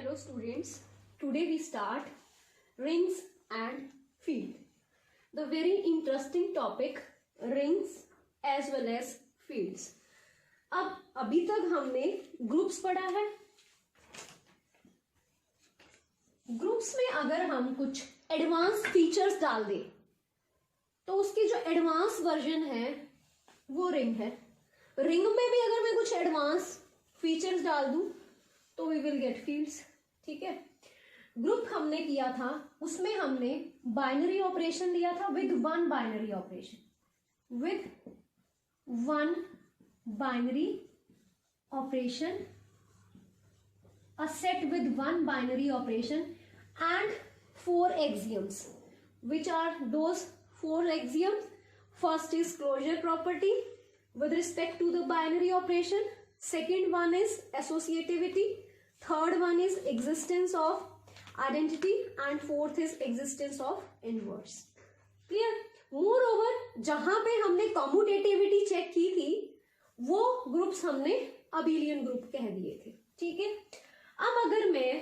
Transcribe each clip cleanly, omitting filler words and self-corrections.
Hello students, today we start rings and field. The very interesting topic rings as well as fields. अब अभी तक हमने groups पढ़ा है. ग्रुप्स में अगर हम कुछ एडवांस फीचर्स डाल दें तो उसकी जो एडवांस वर्जन है वो रिंग है. रिंग में भी अगर मैं कुछ एडवांस फीचर्स डाल दूं तो वी विल गेट फील्ड्स. ठीक है. ग्रुप हमने किया था, उसमें हमने बाइनरी ऑपरेशन लिया था with one binary operation, with one binary operation, a set with one binary operation and 4 axioms. Which are those 4 axioms? First is closure property with respect to the binary operation. Second one is associativity. Third one is existence of identity and fourth is existence of inverse. Clear? Moreover, जहां पे हमने commutativity check की थी वो groups हमने abelian group कह दिए थे. ठीक है. अब अगर मैं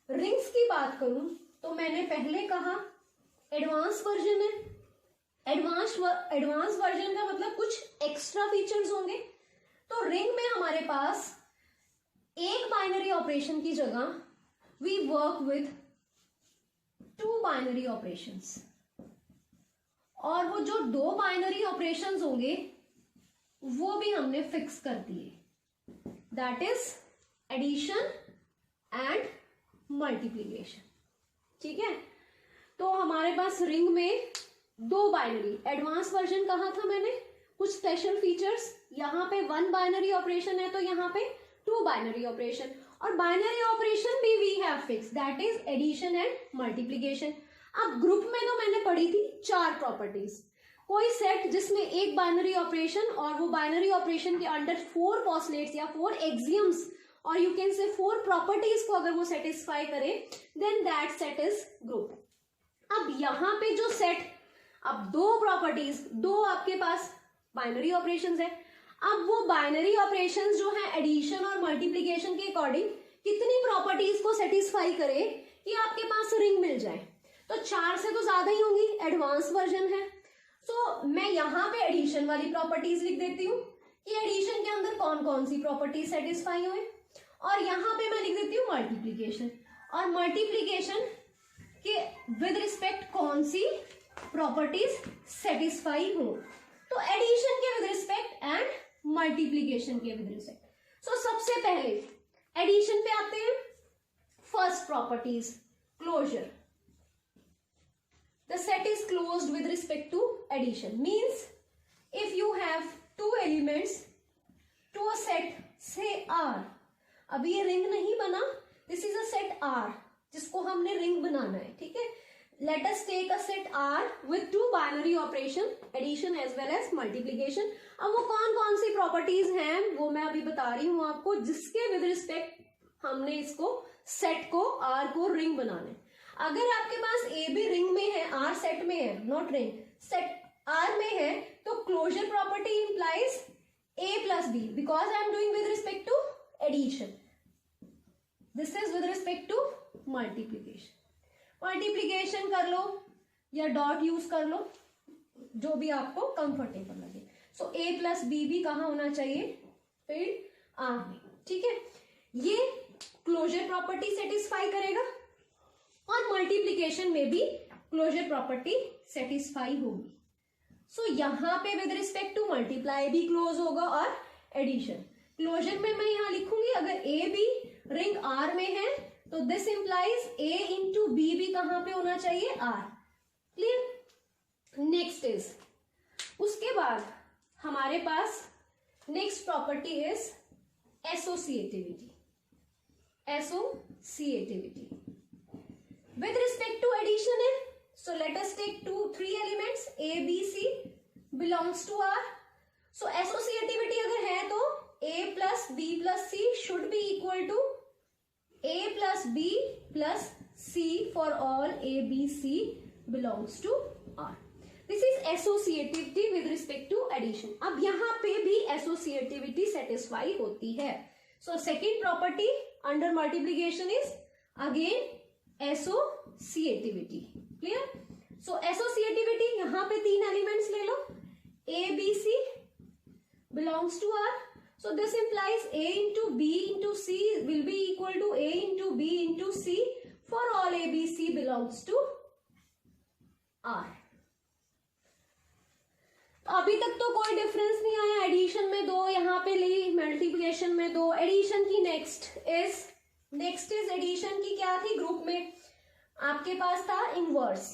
रिंग्स की बात करूं तो मैंने पहले कहा एडवांस वर्जन है. एडवांस वर्जन का मतलब कुछ एक्स्ट्रा फीचर्स होंगे. तो रिंग में हमारे पास एक बाइनरी ऑपरेशन की जगह we work with 2 binary operations, और वो जो 2 बाइनरी ऑपरेशंस होंगे वो भी हमने फिक्स कर दिए. That is addition and multiplication. ठीक है. तो हमारे पास रिंग में 2 बाइनरी. एडवांस वर्जन कहा था मैंने, कुछ स्पेशल फीचर्स. यहाँ पे 1 बाइनरी ऑपरेशन है तो यहाँ पे 2 बाइनरी ऑपरेशन, और बाइनरी ऑपरेशन भी we have fix, that is addition and multiplication. अब ग्रुप में तो मैंने पढ़ी थी 4 प्रॉपर्टीज. कोई सेट जिसमें एक बाइनरी ऑपरेशन और वो बाइनरी ऑपरेशन के अंडर 4 पॉस्टलेट्स या 4 एक्सियम्स और यू कैन से 4 प्रॉपर्टीज को अगर वो सेटिस्फाई करे then that set is group. अब यहां पे जो सेट, अब 2 प्रॉपर्टीज, 2 आपके पास बाइनरी ऑपरेशंस है. अब वो बाइनरी ऑपरेशंस जो है एडिशन और मल्टीप्लिकेशन के अकॉर्डिंग कितनी प्रॉपर्टीज को सेटिस्फाई करे कि आपके पास रिंग मिल जाए. तो 4 से तो ज्यादा ही होंगी, एडवांस वर्जन है. सो मैं यहां पे एडिशन वाली प्रॉपर्टीज लिख देती हूँ कि एडिशन के अंदर कौन कौन सी प्रॉपर्टीज सेटिस्फाई हुए, और यहां पे मैं लिख देती हूँ मल्टीप्लीकेशन, और मल्टीप्लीकेशन के विद रिस्पेक्ट कौन सी प्रॉपर्टीज सेटिस्फाई हो. तो एडिशन के विद रिस्पेक्ट एंड मल्टीप्लीकेशन के विद रिस्पेक्ट. सो सबसे पहले एडिशन पे आते हैं. First properties closure. The set is closed with respect to addition. Means if you have 2 elements to a set से R. अभी ये रिंग नहीं बना, this is a set R जिसको हमने रिंग बनाना है. ठीक है. Let us take a set R with 2 binary operation, addition as well as multiplication. अब वो कौन कौन सी प्रॉपर्टीज हैं वो मैं अभी बता रही हूं आपको, जिसके विद रिस्पेक्ट हमने इसको सेट को R को रिंग बनाना है. अगर आपके पास A भी रिंग में है, R सेट में है, नॉट रिंग, सेट R में है, तो closure property implies A plus B because I am doing with respect to addition. This is with respect to multiplication. Multiplication कर लो या डॉट यूज कर लो, जो भी आपको कंफर्टेबल लगे. सो A प्लस बी भी कहाँ होना चाहिए, फील्ड R में. ठीक है. ये क्लोजर प्रॉपर्टी सेटिस्फाई करेगा, और मल्टीप्लीकेशन में भी क्लोजर प्रॉपर्टी सेटिस्फाई होगी. सो यहाँ पे विद रिस्पेक्ट टू मल्टीप्लाई भी क्लोज होगा, और एडिशन. क्लोजर में मैं यहाँ लिखूंगी अगर A भी रिंग R में है तो this implies A into B भी कहां पे होना चाहिए, R. क्लियर. नेक्स्ट इज, उसके बाद हमारे पास next property is associativity. Associativity with respect to addition है. So let us take 3 elements A B C belongs to R. So associativity अगर है तो A plus B plus C should be equal to A plus B plus C for all A, B, C belongs to R. This is associativity with respect to addition. अब यहाँ पे भी associativity satisfy होती है. So second property under multiplication is again associativity. Clear? So associativity, यहां पे 3 elements ले लो, A B C belongs to R, so this implies a into b into c will be equal to a into b into c for all a b c belongs to r। अभी तक तो कोई difference नहीं आया, addition में 2 यहाँ पे ली, multiplication में 2। एडिशन की नेक्स्ट इज एडिशन की क्या थी? ग्रुप में आपके पास था inverse,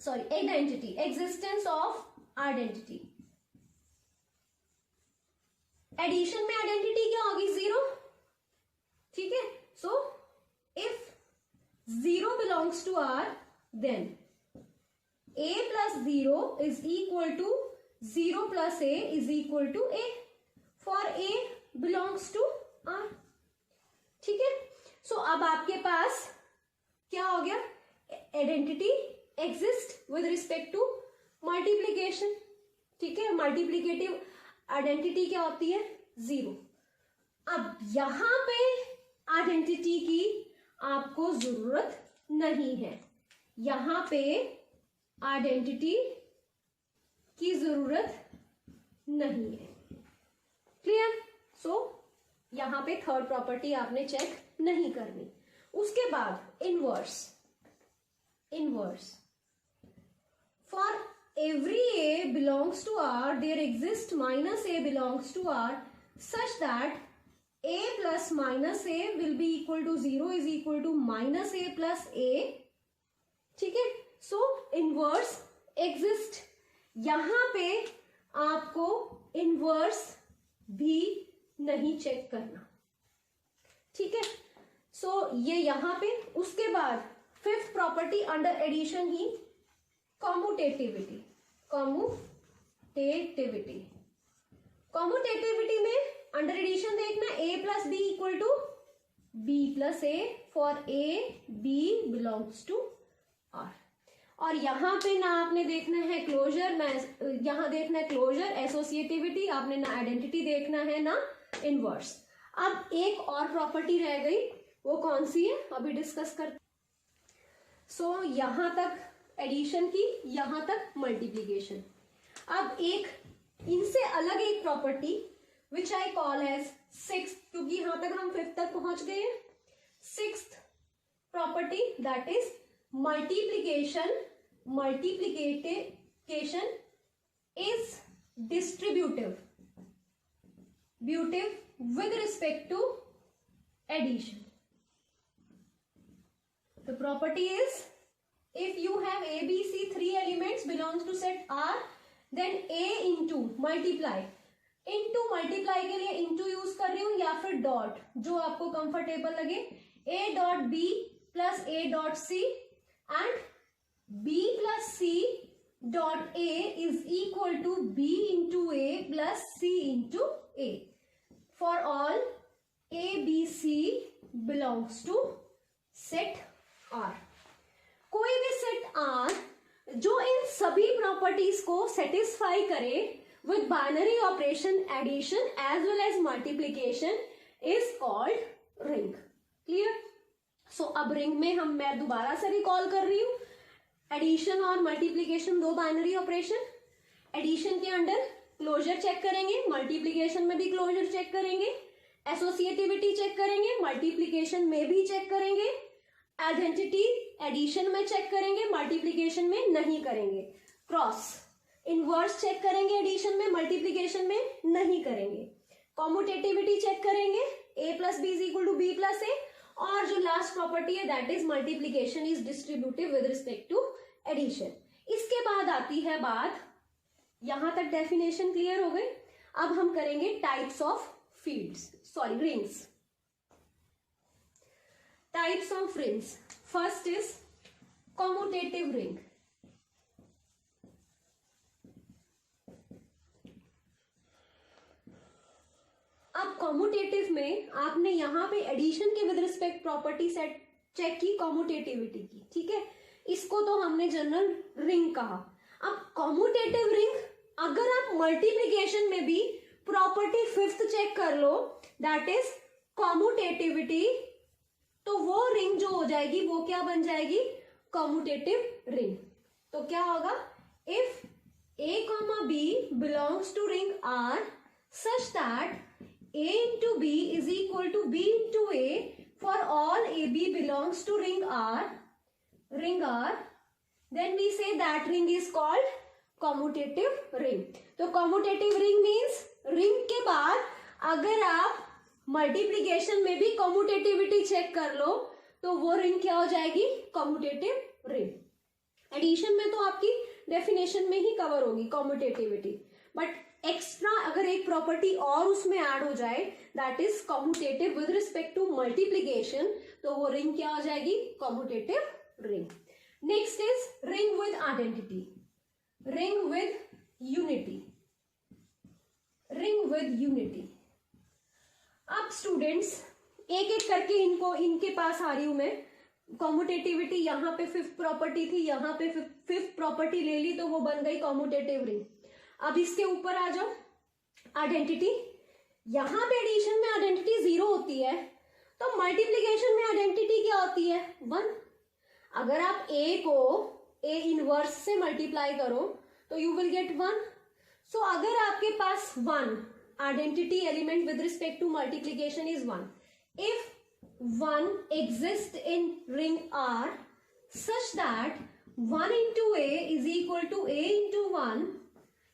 sorry identity, existence of identity. Addition में आइडेंटिटी क्या होगी? 0। ठीक है, so if 0 belongs to R then a plus 0 is equal to 0 plus a is equal to a for a belongs to r। ठीक है, सो अब आपके पास क्या हो गया? Identity exist with respect to multiplication. ठीक है, मल्टीप्लीकेटिव आइडेंटिटी क्या होती है? 0। अब यहां पे आइडेंटिटी की आपको जरूरत नहीं है, यहां पे आइडेंटिटी की जरूरत नहीं है। क्लियर? सो यहां पे थर्ड प्रॉपर्टी आपने चेक नहीं करनी। उसके बाद inverse for every a belongs to r there exists minus a belongs to r such that a plus minus a will be equal to 0 is equal to minus a plus a। ठीक है, सो inverse exist, यहां पे आपको inverse भी नहीं check करना। ठीक है, सो ये यहां पे। उसके बाद फिफ्थ प्रॉपर्टी अंडर एडिशन ही कॉम्यूटेटिविटी। कॉम्यूटेटिविटी में अंडर एडिशन देखना a plus b equal to B plus a for a b belongs to R. और यहां पे ना आपने देखना है क्लोजर, ना यहां देखना है क्लोजर, एसोसिएटिविटी, आपने ना आइडेंटिटी देखना है ना इनवर्स। अब एक और प्रॉपर्टी रह गई, वो कौन सी है अभी डिस्कस करते। सो यहां तक एडिशन की, यहां तक मल्टीप्लीकेशन। अब एक इनसे अलग एक property which I call as sixth, क्योंकि यहां तक हम फिफ्थ तक पहुंच गए हैं। Sixth property that is multiplication is distributive with respect to addition. The property is if you have a b c 3 elements belongs to set r, then a into multiply के लिए into यूज कर रही हूं या फिर dot, जो आपको comfortable लगे, a dot b plus a dot c and b plus c dot a is equal to b into a plus c into a for all a b c belongs to set r। कोई भी set r जो इन सभी properties को satisfy करे with binary operation addition as well as multiplication is called ring. Clear? So अब ring में मैं दोबारा से रिकॉल कर रही हूं, एडिशन और मल्टीप्लीकेशन दो बाइनरी ऑपरेशन। एडिशन के अंडर क्लोजर चेक करेंगे, मल्टीप्लीकेशन में भी क्लोजर चेक करेंगे, एसोसिएटिविटी चेक करेंगे, मल्टीप्लीकेशन में भी चेक करेंगे, आइडेंटिटी एडिशन में चेक करेंगे, मल्टीप्लीकेशन में नहीं करेंगे, क्रॉस इनवर्स चेक करेंगे एडिशन में, मल्टीप्लीकेशन में नहीं करेंगे, कॉम्यूटेटिविटी चेक करेंगे, a plus B is equal to B plus A, और जो लास्ट प्रॉपर्टी है that is multiplication is distributive with respect to addition. इसके बाद आती है बात, यहां तक डेफिनेशन क्लियर हो गई। अब हम करेंगे types of rings. Types of rings, first is commutative ring. अब कॉम्यूटेटिव में आपने यहां पे एडिशन के with respect property set check की, कॉम्यूटेटिविटी की, ठीक है, इसको तो हमने जनरल रिंग कहा। अब कॉम्यूटेटिव रिंग, अगर आप मल्टीप्लीकेशन में भी प्रॉपर्टी फिफ्थ चेक कर लो दैट इज कॉम्यूटेटिविटी, तो वो रिंग जाएगी, वो क्या बन जाएगी, कॉम्यूटेटिव रिंग। तो क्या होगा, if A comma B belongs to ring R such that A into B is equal to B into A for all AB belongs to ring R, then we say that ring is called commutative ring. तो commutative ring means ring के बाद अगर आप multiplication में भी कॉम्यूटेटिविटी check कर लो तो वो रिंग क्या हो जाएगी, कॉम्यूटेटिव रिंग। एडिशन में तो आपकी डेफिनेशन में ही कवर होगी कॉम्यूटेटिविटी, बट एक्स्ट्रा अगर एक प्रॉपर्टी और उसमें ऐड हो जाए that is commutative with respect to multiplication, तो वो रिंग क्या हो जाएगी, commutative ring. Next is ring with identity, ring with unity, ring with unity. अब स्टूडेंट्स एक एक करके इनके पास आ रही हूं मैं। कॉम्यूटेटिविटी यहाँ पे फिफ्थ प्रॉपर्टी थी, यहाँ पे फिफ्थ प्रॉपर्टी ले ली तो वो बन गई कॉम्यूटेटिव रिंग। अब इसके ऊपर आ जाओ, आइडेंटिटी। यहाँ पे एडिशन में आइडेंटिटी 0 होती है, तो मल्टीप्लीकेशन में आइडेंटिटी क्या होती है, 1। अगर आप a को a इनवर्स से मल्टीप्लाई करो तो यू विल गेट 1। सो अगर आपके पास 1 identity element with respect to multiplication is 1, if 1 exists in ring R such that 1 into A is equal to A into 1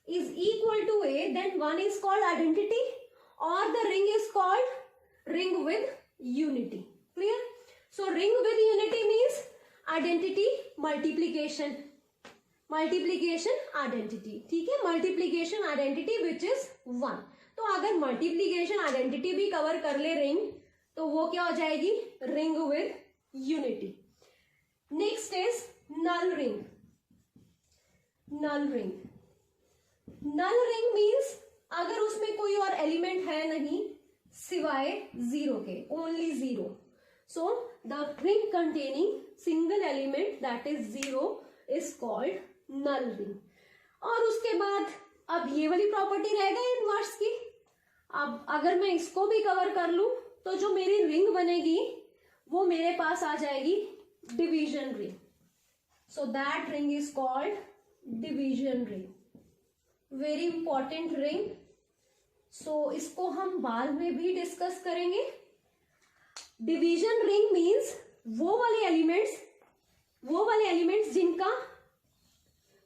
is equal to A, then 1 is called identity or the ring is called ring with unity. Clear? So ring with unity means identity multiplication, multiplication identity. ठीक है, multiplication identity which is 1। तो अगर multiplication identity भी cover कर ले ring तो वो क्या हो जाएगी, ring with unity. Next is null ring, null ring. Null ring means अगर उसमें कोई और एलिमेंट है नहीं सिवाय 0 के, only 0। So the ring containing single element that is 0 is called null ring. और उसके बाद अब ये वाली प्रॉपर्टी रह गई इनवर्स की। अब अगर मैं इसको भी कवर कर लूं तो जो मेरी रिंग बनेगी वो मेरे पास आ जाएगी division ring. So that ring is called division ring, very important ring. So इसको हम बाद में भी डिस्कस करेंगे। डिवीजन रिंग मीन्स वो वाले एलिमेंट्स जिनका,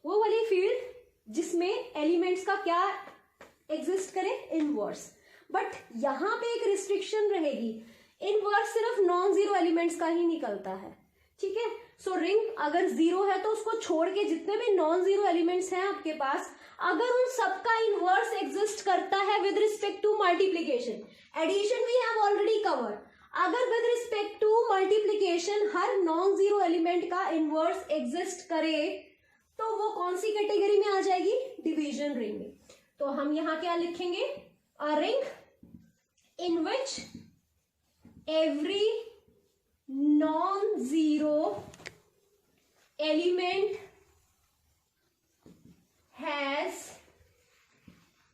वो वाली फील्ड जिसमें एलिमेंट्स का क्या एग्जिस्ट करे, इनवर्स। बट यहां पे एक रिस्ट्रिक्शन रहेगी, इनवर्स सिर्फ नॉन जीरो एलिमेंट्स का ही निकलता है। ठीक है, सो रिंग अगर 0 है तो उसको छोड़ के जितने भी नॉन जीरो एलिमेंट्स हैं आपके पास, अगर उन सबका इनवर्स एग्जिस्ट करता है with respect to multiplication, addition we have already cover, अगर विद रिस्पेक्ट टू मल्टीप्लीकेशन हर नॉन जीरो एलिमेंट का इनवर्स एग्जिस्ट करे तो वो कौन सी कैटेगरी में आ जाएगी, डिवीजन रिंग में। तो हम यहां क्या लिखेंगे, a ring in which every non-zero element has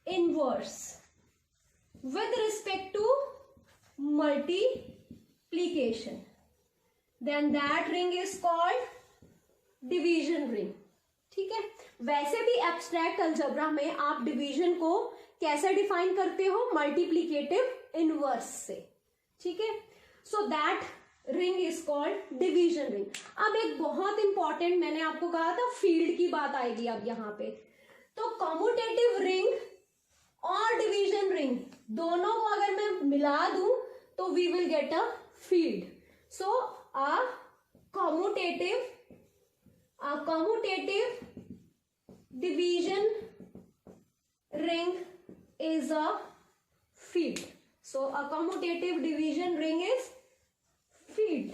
inverse with respect to multiplication, then that ring is called division ring। ठीक है, वैसे भी एब्स्ट्रैक्ट अलजेब्रा में आप डिवीजन को कैसे डिफाइन करते हो, मल्टीप्लीकेटिव इनवर्स से। ठीक है, सो that ring is called division ring. अब एक बहुत इंपॉर्टेंट, मैंने आपको कहा था फील्ड की बात आएगी अब यहां पे। तो कॉम्यूटेटिव रिंग और डिवीजन रिंग दोनों को अगर मैं मिला दूं तो we will get a field. So a commutative division ring is a field. So a commutative division ring is field,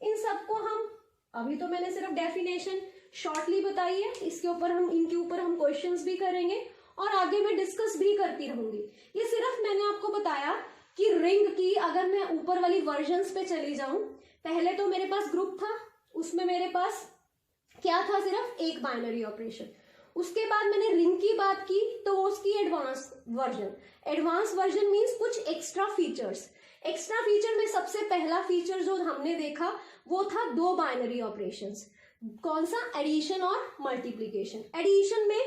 इन सबको हम, अभी तो मैंने सिर्फ डेफिनेशन शॉर्टली बताई है, इसके ऊपर हम, इनके ऊपर हम क्वेश्चंस भी करेंगे और आगे मैं डिस्कस भी करती रहूंगी। ये सिर्फ मैंने आपको बताया कि रिंग की अगर मैं ऊपर वाली वर्जन्स पे चली जाऊं, पहले तो मेरे पास ग्रुप था, उसमें मेरे पास क्या था, सिर्फ एक बाइनरी ऑपरेशन। उसके बाद मैंने रिंग की बात की तो उसकी एडवांस वर्जन मींस कुछ एक्स्ट्रा फीचर्स एक्स्ट्रा फीचर में सबसे पहला फीचर जो हमने देखा वो था दो बाइनरी ऑपरेशंस, कौन सा, एडिशन और मल्टीप्लीकेशन। एडिशन में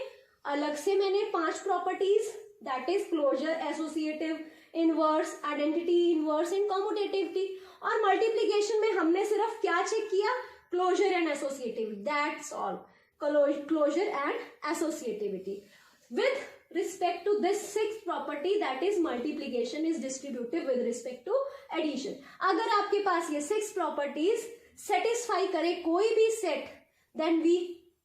अलग से मैंने 5 properties, that is closure, associative, inverse, identity, inverse and commutativity. और मल्टीप्लीकेशन में हमने सिर्फ क्या चेक किया, closure and associativity, that's all, closure and associativity. With respect to this sixth property, that is multiplication is distributive with respect to addition। अगर आपके पास ये 6 properties satisfy करे कोई भी set, then we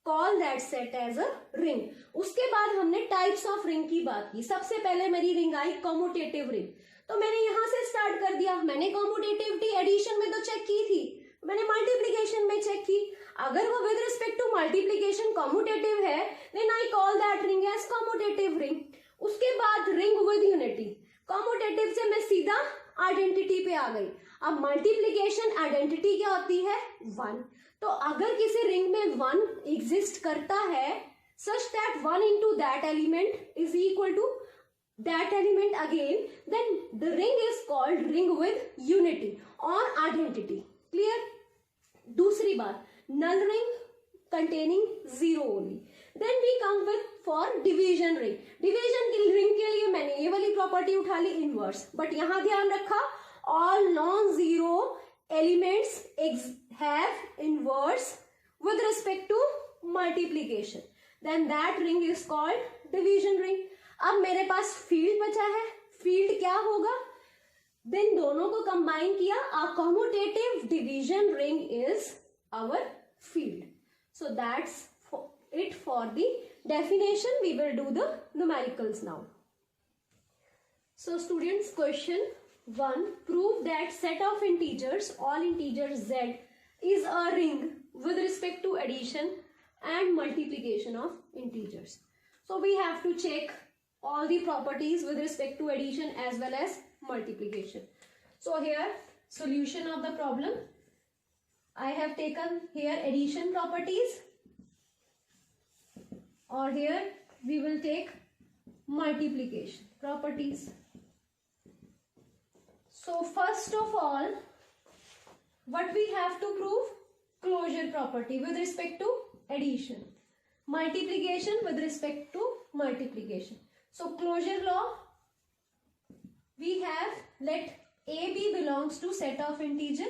call that set as a ring। उसके बाद हमने types of ring की बात की। सबसे पहले मेरी ring आई commutative ring, तो मैंने यहां से स्टार्ट कर दिया। मैंने commutativity addition में तो चेक की थी, मैंने मल्टीप्लीकेशन में चेक की। अगर वो with respect to multiplication commutative है, then I call that ring as commutative ring. उसके बाद रिंग विद यूनिटी, कॉम्युटेटिव से मैं सीधा आइडेंटिटी पे आ गई। अब मल्टीप्लीकेशन आइडेंटिटी क्या होती है, 1। तो अगर किसी रिंग में 1 एग्जिस्ट करता है such that 1 into that element is equal to that element again, then the ring is called ring with unity or identity। Clear. दूसरी बात, null ring containing 0 only। then we come with for division ring। division की ring के लिए मैंने ये वाली property उठा ली, inverse, but यहां ध्यान रखा all non-zero elements have inverse with respect to multiplication, then that ring is called division ring। अब मेरे पास फील्ड बचा है, फील्ड क्या होगा, देन दोनों को कंबाइन किया, a commutative division ring is our field। so that's it for the definition। we will do the numericals now। so students, question 1, prove that set of integers, all integers z, is a ring with respect to addition and multiplication of integers। so we have to check all the properties with respect to addition as well as multiplication। so here solution of the problem, I have taken here addition properties, or here we will take multiplication properties। so first of all, what we have to prove, closure property with respect to addition, multiplication with respect to multiplication। so closure law, we have let a b belongs to set of integer,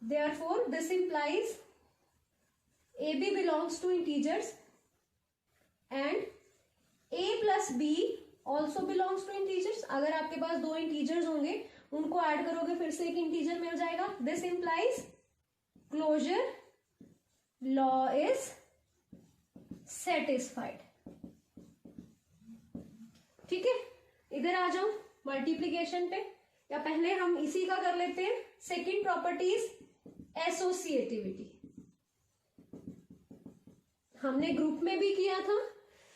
therefore this implies ab belongs to integers and a plus b also belongs to integers। अगर आपके पास 2 integers होंगे, उनको add करोगे फिर से एक integer मिल जाएगा। this implies closure law is satisfied। ठीक है, इधर आ जाओ मल्टीप्लीकेशन पे, या पहले हम इसी का कर लेते हैं। सेकेंड प्रॉपर्टी इज एसोसिएटिविटी, हमने ग्रुप में भी किया था।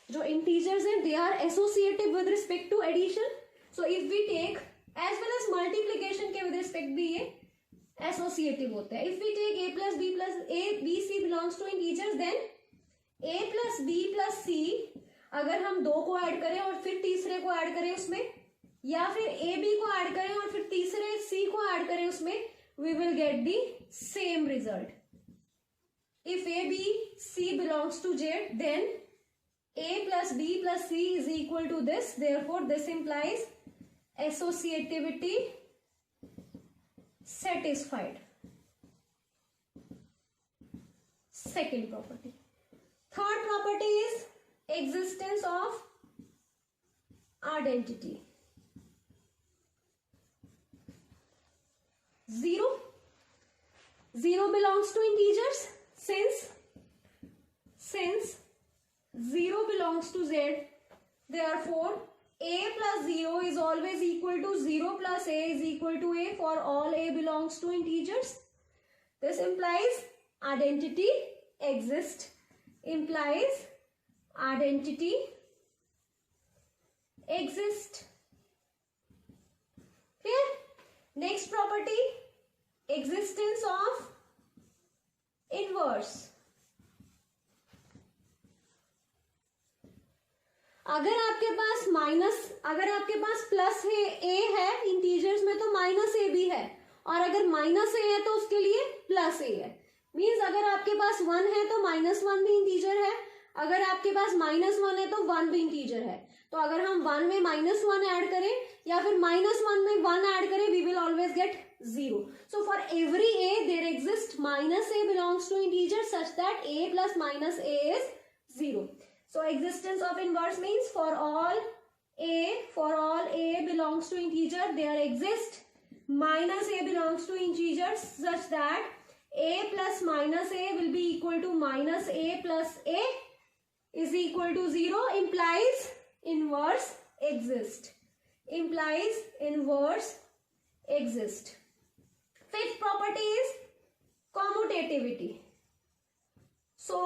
जो इंटीजर्स हैं they are associative with respect to addition, so if we take as well as multiplication के विद रिस्पेक्ट भी ये एसोसिएटिव होता है। If we take a plus b plus a b c belongs to integers, then a plus b plus c, अगर हम 2 को add करें और फिर तीसरे को ऐड करें उसमें, या फिर ए बी को ऐड करें और फिर तीसरे सी को ऐड करें उसमें, we will get the same result. If a B C belongs to Z, then a plus b plus c is equal to this, therefore this implies associativity satisfied। second property। third property is existence of identity। 0 belongs to integers, since 0 belongs to z, therefore a plus 0 is always equal to 0 plus a is equal to a for all a belongs to integers। this implies identity exists, implies identity exist। Clear? next property, existence of inverse। अगर आपके पास plus है ए है integers में तो minus ए भी है, और अगर माइनस ए है तो उसके लिए प्लस ए है। मीन्स अगर आपके पास 1 है तो -1 भी इंटीजर है, अगर आपके पास -1 है तो 1 भी इंटीजर है। तो अगर हम 1 में -1 ऐड करें या फिर -1 में 1 ऐड करें, we will always get 0. So for every a there exists -a belongs to integer such that a plus -a is 0. So existence of inverse means for all a belongs to integer, there exists -a belongs to integer such that a plus -a will be equal to -a plus a is equal to 0, implies inverse exist. Implies inverse exist. Fifth property is commutativity. So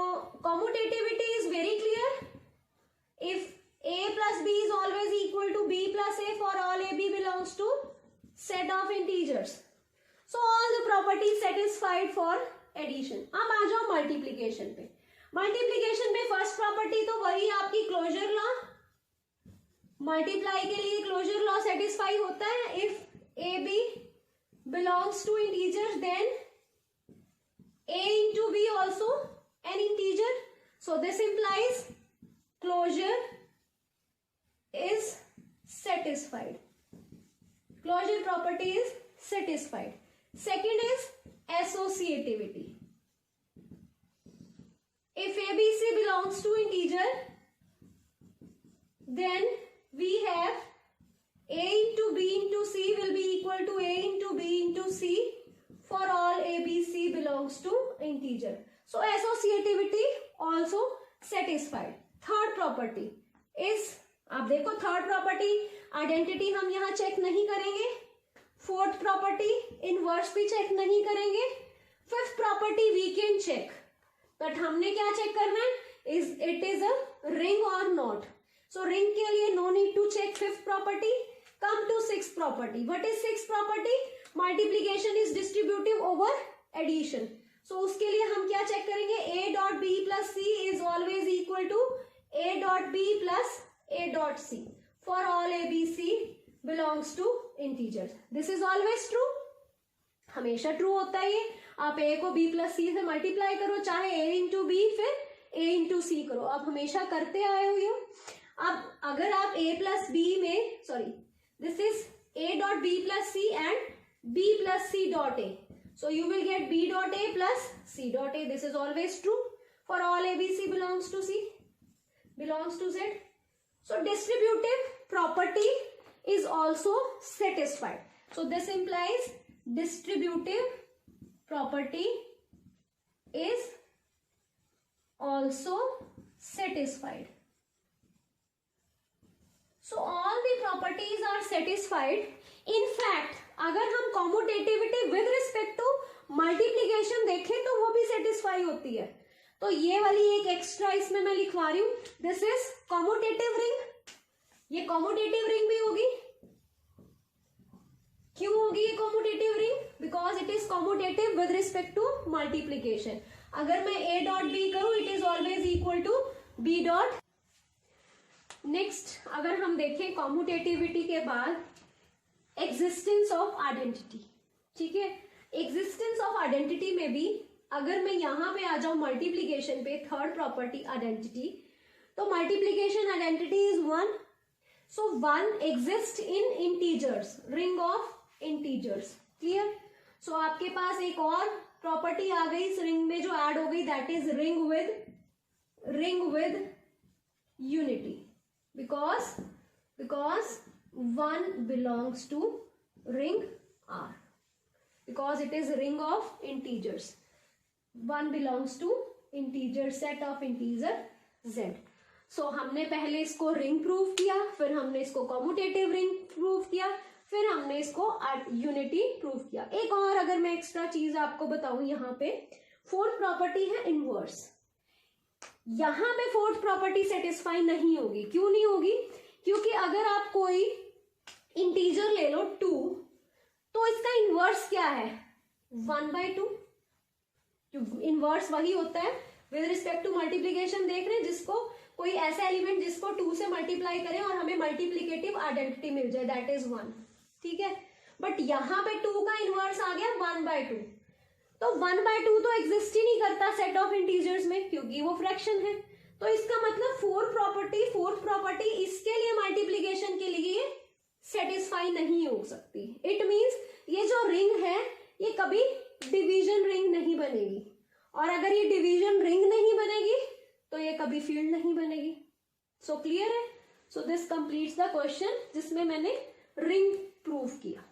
commutativity is very clear. If a plus b is always equal to b plus a for all a b belongs to set of integers. So all the properties satisfied for addition. अब आ जाओ multiplication पे। Multiplication में first property तो वही आपकी closure law, multiply के लिए क्लोजर लॉ सेटिस्फाई होता है। इफ a b belongs to integers, then a into b also an integer. So this implies closure is satisfied. Closure property is satisfied. Second is associativity. If ABC belongs to integer, then we have a into b into c will be equal to a into b into c for all a b c belongs to integer. So associativity also satisfied. Third property is, आप देखो third property identity हम यहाँ check नहीं करेंगे, fourth property inverse भी check नहीं करेंगे, fifth property we can check, but हमने क्या चेक करना है, is it is a ring और नॉट. सो रिंग के लिए no need to check fifth property. Come to sixth property. What is sixth property? Multiplication is distributive over addition. So उसके लिए हम क्या चेक करेंगे, a dot b plus c is always equal to a dot b plus a dot c for all a b c belongs to integers. This is always true. हमेशा true होता है ये. आप a को b plus c से multiply करो, चाहे a into b फिर a into c करो, आप हमेशा करते आए हो ये. अब अगर आप a plus b में this is a dot b plus c and b plus c dot a. So you will get b dot a plus c dot a. This is always true for all ABC belongs to c, belongs to z. So distributive property is also satisfied. So this implies distributive property is also satisfied. So all the properties are satisfied. In fact, अगर हम commutativity with respect to multiplication देखें तो वो भी satisfy होती है. तो ये वाली एक एक्स्ट्रा इसमें मैं लिखवा रही हूं, दिस इज commutative ring. ये commutative ring भी होगी. क्यों होगी ये commutative ring? Because it is commutative with respect to multiplication. अगर मैं a dot b करूं, it is always equal to b dot. Next अगर हम देखें कॉम्यूटेटिविटी के बाद एग्जिस्टेंस ऑफ आइडेंटिटी. ठीक है, एग्जिस्टेंस ऑफ आइडेंटिटी में भी अगर मैं यहां पे आ जाऊं मल्टीप्लीकेशन पे, थर्ड प्रॉपर्टी आइडेंटिटी, तो multiplication identity is 1. So 1 exist in integers, ring of integers. Clear? So आपके पास एक और प्रॉपर्टी आ गई इस रिंग में जो ऐड हो गई, that is ring with unity. Because 1 belongs to ring R. Because it is a ring of integers. 1 belongs to integer set of integer Z. So हमने पहले इसको रिंग प्रूव किया, फिर हमने इसको कॉम्यूटेटिव रिंग प्रूव किया, फिर हमने इसको यूनिटी प्रूव किया. एक और अगर मैं एक्स्ट्रा चीज आपको बताऊं, यहाँ पे फोर्थ प्रॉपर्टी है इनवर्स. यहां पे फोर्थ प्रॉपर्टी सेटिस्फाई नहीं होगी. क्यों नहीं होगी? क्योंकि अगर आप कोई इंटीजर ले लो 2, तो इसका इनवर्स क्या है? 1/2. इनवर्स वही होता है विद रिस्पेक्ट टू मल्टीप्लीकेशन. देख रहे हैं, जिसको कोई ऐसा एलिमेंट जिसको 2 से मल्टीप्लाई करें और हमें मल्टीप्लीकेटिव आइडेंटिटी मिल जाए, दैट इज 1, ठीक है। बट यहाँ पे 2 का इनवर्स आ गया 1/2, तो 1/2 तो एग्जिस्ट ही नहीं करता सेट ऑफ इंटीजर्स में, क्योंकि वो फ्रैक्शन है। तो इसका मतलब फोर्थ प्रॉपर्टी इसके लिए मल्टीप्लीकेशन के लिए सेटिस्फाई नहीं हो सकती। इट मींस ये जो रिंग है ये कभी डिवीजन रिंग नहीं बनेगी, और अगर ये डिवीजन रिंग नहीं बनेगी तो ये कभी फील्ड नहीं बनेगी। सो क्लियर है? So this completes the question जिसमें मैंने रिंग प्रूव किया।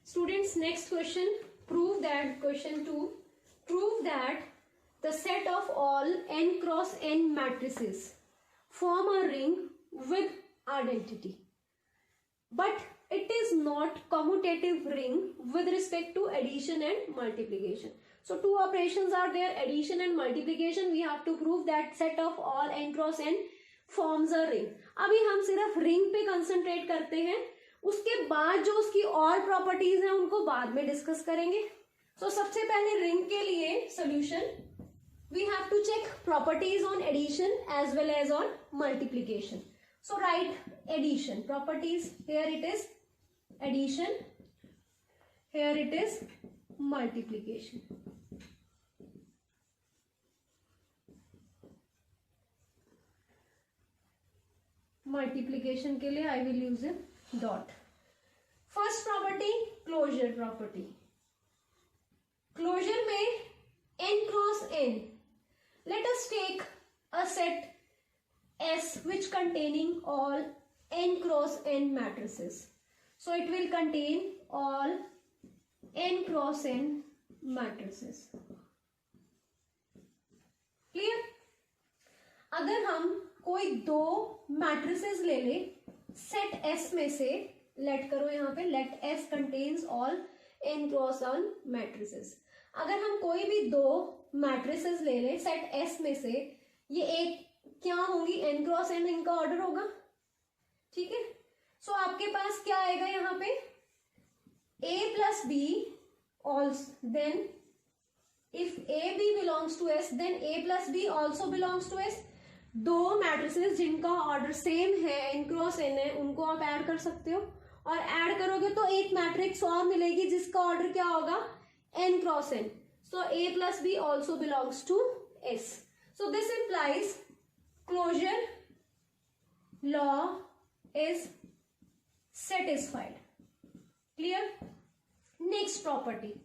Students, next question, prove that, question 2, prove that the set of all n cross n matrices form a ring with identity, but it is not commutative ring with respect to addition and multiplication. So two operations are there, addition and multiplication. We have to prove that set of all n cross n forms a ring. अभी हम सिर्फ ring पे concentrate करते हैं, उसके बाद जो उसकी और प्रॉपर्टीज हैं उनको बाद में डिस्कस करेंगे। तो सबसे पहले रिंग के लिए solution, we have to check properties on addition as well as on multiplication. So write addition properties, here it is addition, here it is multiplication. Multiplication के लिए I will use a dot. First property, closure property. Closure में n cross n, let us take a set S which containing all n cross n matrices. So it will contain all n cross n matrices. Clear? अगर हम कोई दो matrices ले ले set S में से, late करो यहाँ पे, late S contains all n cross n matrices. अगर हम कोई भी दो मैट्रिसेस ले लें सेट S में से, ये एक क्या होंगी, n क्रॉस n इनका ऑर्डर होगा, ठीक है। सो आपके पास क्या आएगा यहाँ पे, a plus b, then if a b belongs to S then a plus b also belongs to S। दो मैट्रिसेस जिनका ऑर्डर सेम है, n क्रॉस n है, उनको आप ऐड कर सकते हो, और ऐड करोगे तो एक मैट्रिक्स और मिलेगी जिसका ऑर्डर क्या होगा, n cross n. So a plus b also belongs to S. So this implies closure law is satisfied. Clear? Next property,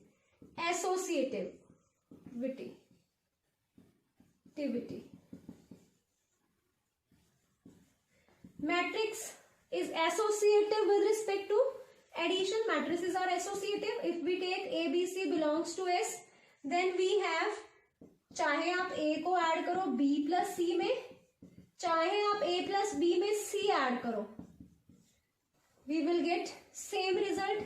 associativity. Matrix is associative with respect to addition. Matrices are associative. If we take A B C belongs to S, then we have, चाहे आप A को add करो B plus C में, चाहे आप A plus B में C add करो, we will get same result.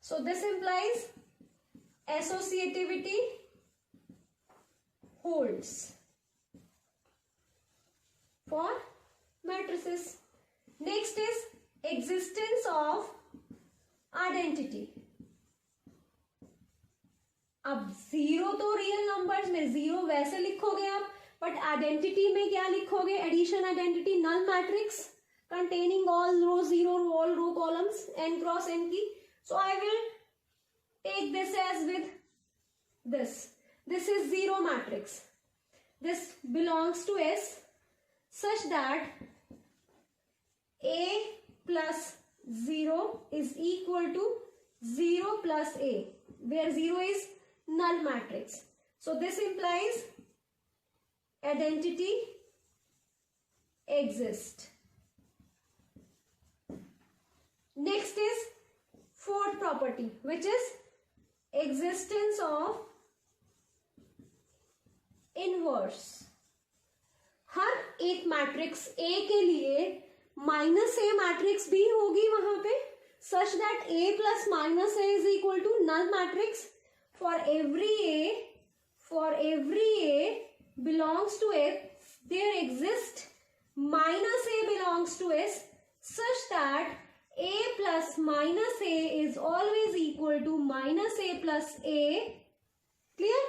So this implies associativity holds for matrices. Next is existence of identity. अब जीरो तो रियल नंबर्स में जीरो वैसे लिखोगे आप, बट आइडेंटिटी में क्या लिखोगे, addition identity, null matrix containing all row zero, all row columns n cross n की. So I will take this as with this. This is zero matrix. This belongs to S such that A plus 0 is equal to 0 plus A, where 0 is null matrix. So this implies identity exists. Next is fourth property, which is existence of inverse. हर एक matrix A के लिए minus ए matrix भी होगी वहां पे, such that A plus minus a is equal to null matrix. For every A belongs to S, there exist minus a belongs to S such that a plus minus a is always equal to minus a plus a. Clear?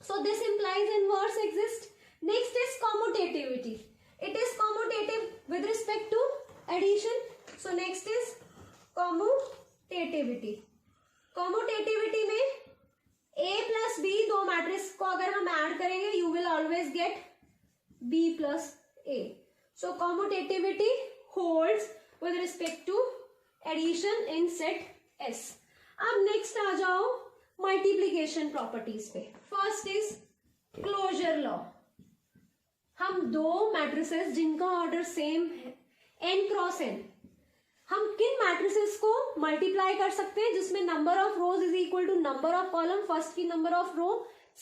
So this implies inverse exists. Next is commutativity. It is commutative with respect to addition. So next is commutativity. Commutativity में a plus b दो matrix को अगर हम add करेंगे you will always get b plus a. So commutativity holds with respect to addition in set S. अब next आ जाओ multiplication properties पे. First is closure law. हम दो मैट्रिसेस जिनका ऑर्डर सेम है n क्रॉस n, हम किन मैट्रिसेस को मल्टीप्लाई कर सकते हैं जिसमें number of rows is equal to number of column, first की नंबर ऑफ रो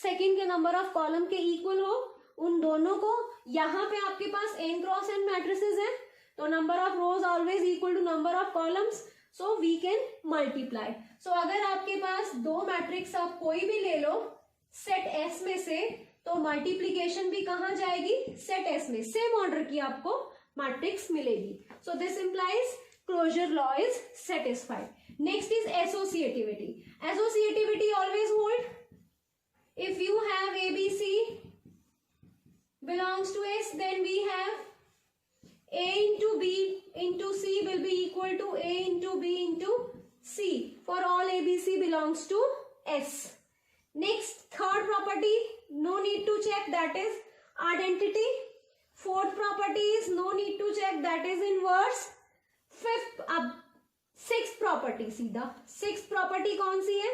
सेकंड के नंबर ऑफ कॉलम के इक्वल हो, उन दोनों को. यहाँ पे आपके पास n क्रॉस n मैट्रिसेस है तो number of rows always equal to number of columns, so we can multiply. So अगर आपके पास दो मैट्रिक्स आप कोई भी ले लो सेट S में से, तो मल्टीप्लीकेशन भी कहाँ जाएगी? सेट S में. सेम ऑर्डर की आपको मैट्रिक्स मिलेगी. So this implies closure law is satisfied. Next is associativity. Associativity always hold. If you have ABC belongs to S, then we have A into B into C will be equal to A into B into C for all ABC belongs to S. Next, third property, no need to check, that is identity. Fourth property is no need to check, that is inverse. Fifth, अब sixth property, सीधा sixth property कौन सी है?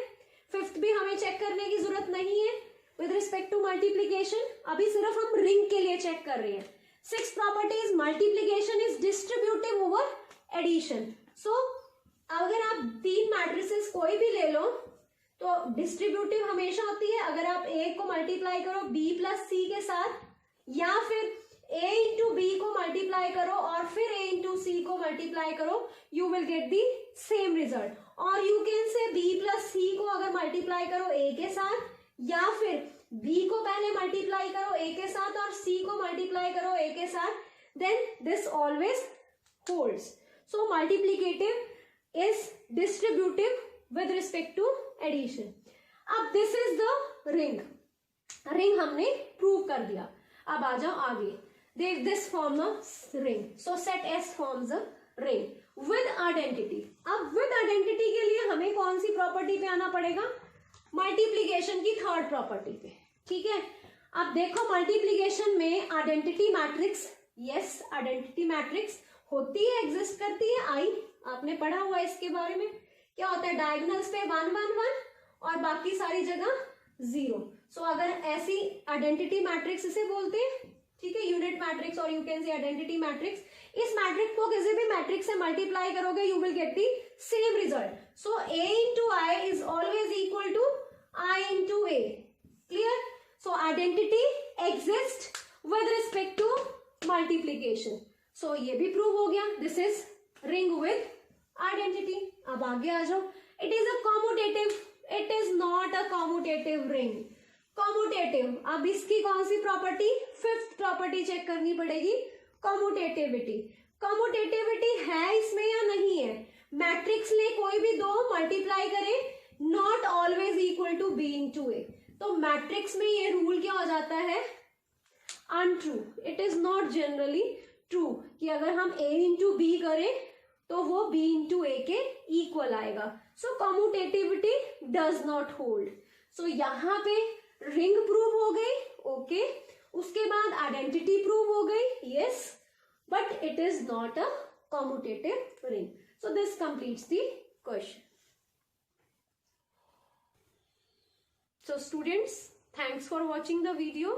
Fifth भी हमें check करने की जरूरत नहीं है with respect to multiplication. अभी सिर्फ हम रिंग के लिए चेक कर रहे हैं. Sixth property is multiplication is distributive over addition. So अगर आप तीन मैट्रिसेस कोई भी ले लो तो डिस्ट्रीब्यूटिव हमेशा होती है. अगर आप A को मल्टीप्लाई करो B प्लस C के साथ, या फिर A इंटू B को मल्टीप्लाई करो और फिर A इंटू C को मल्टीप्लाई करो, you will get the same result. और you can say B plus C को अगर मल्टीप्लाई करो A के साथ, या फिर B को पहले मल्टीप्लाई करो A के साथ और C को मल्टीप्लाई करो A के साथ, then this always holds. So multiplicative is distributive with respect to addition. अब this is the ring. Ring हमने प्रूव कर दिया. अब आ जाओ आगे. This form a ring. So set S forms a ring with identity. अब विद आइडेंटिटी के लिए हमें कौन सी प्रॉपर्टी पे आना पड़ेगा? मल्टीप्लीकेशन की थर्ड प्रॉपर्टी पे. ठीक है. अब देखो मल्टीप्लीकेशन में identity matrix, yes identity matrix होती है, एग्जिस्ट करती है. आई आपने पढ़ा हुआ है इसके बारे में. क्या होता है? डायगोनल्स पे 1 1 1 और बाकी सारी जगह 0. सो अगर ऐसी आइडेंटिटी मैट्रिक्स इसे बोलते हैं. ठीक है. यूनिट मैट्रिक्स और you can say identity matrix. इस मैट्रिक्स को किसी भी मैट्रिक्स से मल्टीप्लाई करोगे you will get the same result. So A into I is always equal to I into A. Clear? So identity exist with respect to multiplication. So ये भी prove हो गया. This is ring with identity. अब आगे आ जाओ. It is a commutative, it is not a commutative ring. Commutative, अब इसकी कौन सी प्रॉपर्टी? फिफ्थ प्रॉपर्टी चेक करनी पड़ेगी, कॉम्यूटेटिविटी. कॉम्यूटेटिविटी है इसमें या नहीं है? मैट्रिक्स ले कोई भी दो, मल्टीप्लाई करें, not always equal to B into A. तो मैट्रिक्स में ये रूल क्या हो जाता है? Untrue. It is not generally true कि अगर हम A इंटू B करें तो वो B इंटू A के इक्वल आएगा. सो कॉम्यूटेटिविटी डज नॉट होल्ड. सो यहाँ पे रिंग प्रूव हो गई. ओके. उसके बाद आइडेंटिटी प्रूव हो गई. Yes, but it is not a commutative ring. So this completes the question. So students, thanks for watching the video.